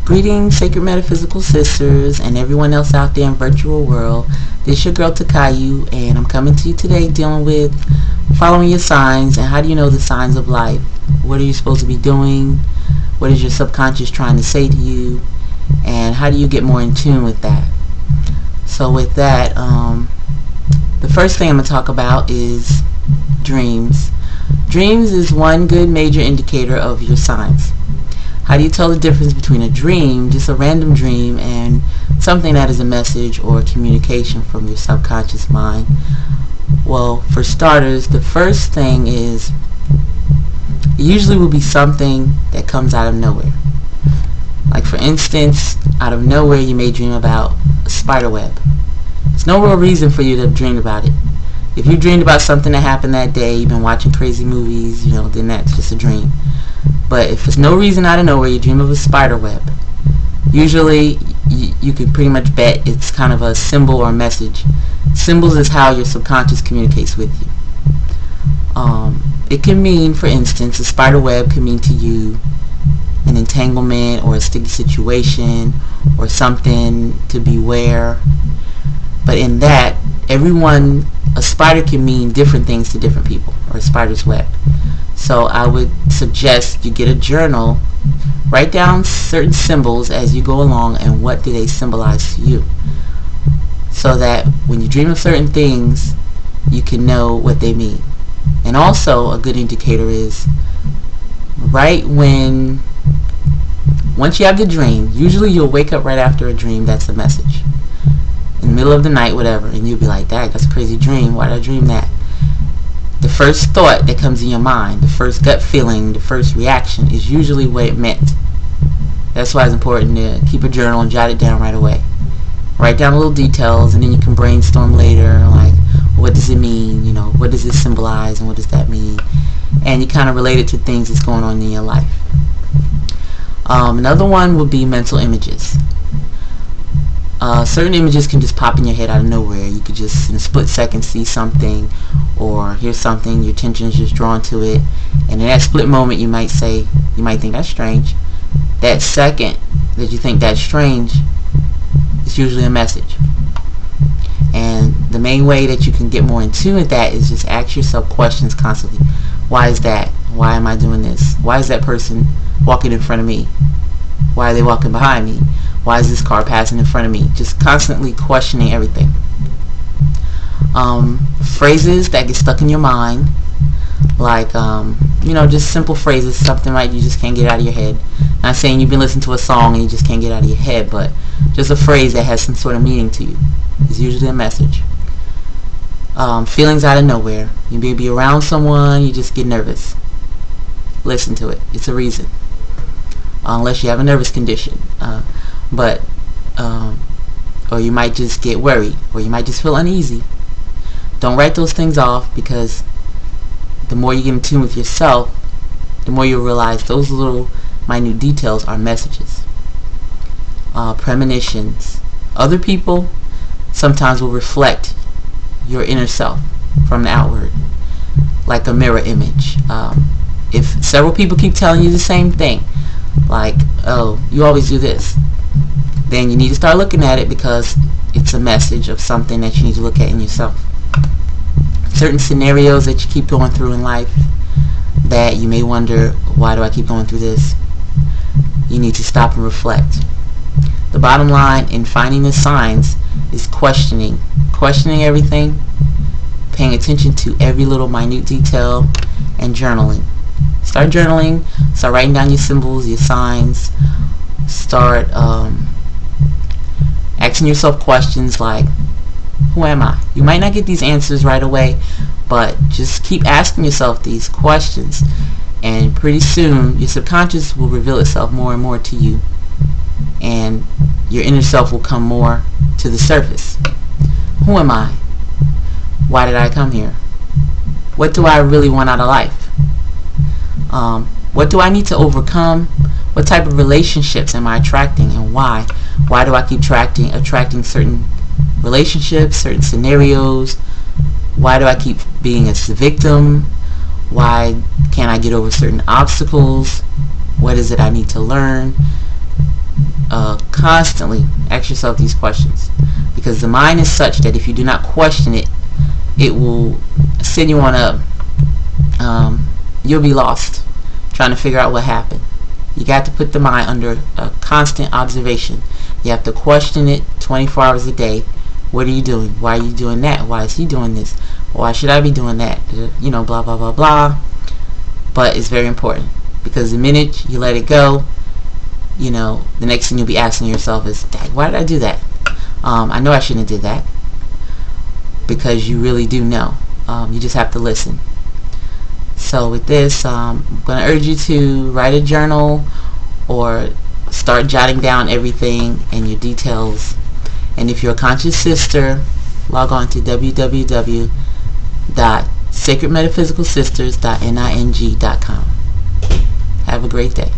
Greetings, Sacred Metaphysical Sisters, and everyone else out there in virtual world. This is your girl Takayu, and I'm coming to you today dealing with following your signs and how do you know the signs of life. What are you supposed to be doing? What is your subconscious trying to say to you? And how do you get more in tune with that? So with that, the first thing I'm going to talk about is dreams. Dreams is one good major indicator of your signs. How do you tell the difference between a dream, just a random dream, and something that is a message or a communication from your subconscious mind? Well, for starters, the first thing is it usually will be something that comes out of nowhere. Like for instance, out of nowhere you may dream about a spider web. There's no real reason for you to have dreamed about it. If you dreamed about something that happened that day, you've been watching crazy movies, then that's just a dream. But if there's no reason out of nowhere you dream of a spider web, usually you can pretty much bet it's kind of a symbol or a message. Symbols is how your subconscious communicates with you. It can mean, for instance, a spider web can mean to you an entanglement or a sticky situation or something to beware. But in that, a spider can mean different things to different people, or a spider's web. So I would suggest you get a journal, write down certain symbols as you go along and what do they symbolize to you, so that when you dream of certain things you can know what they mean. And also a good indicator is once you have the dream, usually you'll wake up right after a dream that's a message. In the middle of the night, whatever, and you'll be like, "Dang, that's a crazy dream. Why did I dream that?" The first thought that comes in your mind, the first gut feeling, the first reaction is usually what it meant. That's why it's important to keep a journal and jot it down right away. Write down little details, and then you can brainstorm later, like, what does it mean? What does this symbolize, and what does that mean? And you kind of relate it to things that's going on in your life. Another one would be mental images. Certain images can just pop in your head out of nowhere. You could just in a split second see something or hear something, your attention is just drawn to it, and in that split moment you might think that's strange. That second that you think that's strange is usually a message. And the main way that you can get more in tune with that is just ask yourself questions constantly. Why is that? Why am I doing this? Why is that person walking in front of me? Why are they walking behind me? Why is this car passing in front of me? Just constantly questioning everything. Phrases that get stuck in your mind, like just simple phrases, something you just can't get out of your head. Not saying you've been listening to a song and you just can't get out of your head, but just a phrase that has some sort of meaning to you is usually a message. Feelings out of nowhere. You may be around someone, you just get nervous. Listen to it. It's a reason. Unless you have a nervous condition. Or you might just get worried, or you might just feel uneasy. Don't write those things off, because the more you get in tune with yourself, the more you'll realize those little minute details are messages. Premonitions. Other people sometimes will reflect your inner self from the outward, like a mirror image. If several people keep telling you the same thing, like, "Oh, you always do this," then you need to start looking at it, because it's a message of something that you need to look at in yourself. Certain scenarios that you keep going through in life that you may wonder, why do I keep going through this? You need to stop and reflect. The bottom line in finding the signs is questioning everything, paying attention to every little minute detail, and journaling. Start journaling, start writing down your symbols, your signs, start asking yourself questions like, who am I? You might not get these answers right away, but just keep asking yourself these questions, and pretty soon your subconscious will reveal itself more and more to you, and your inner self will come more to the surface. Who am I? Why did I come here? What do I really want out of life? What do I need to overcome? What type of relationships am I attracting, and why? Why do I keep attracting certain relationships, certain scenarios? Why do I keep being a victim? Why can't I get over certain obstacles? What is it I need to learn? constantly ask yourself these questions, because the mind is such that if you do not question it, it will send you on a you'll be lost trying to figure out what happened. You got to put the mind under a constant observation. You have to question it 24 hours a day. What are you doing? Why are you doing that? Why is he doing this? Why should I be doing that? You know, blah blah blah blah. But it's very important, because the minute you let it go, you know, the next thing you'll be asking yourself is, Dang, why did I do that? I know I shouldn't have did that. Because you really do know. You just have to listen. So with this, I'm going to urge you to write a journal or start jotting down everything and your details. And if you're a conscious sister, log on to www.sacredmetaphysicalsisters.ning.com. Have a great day.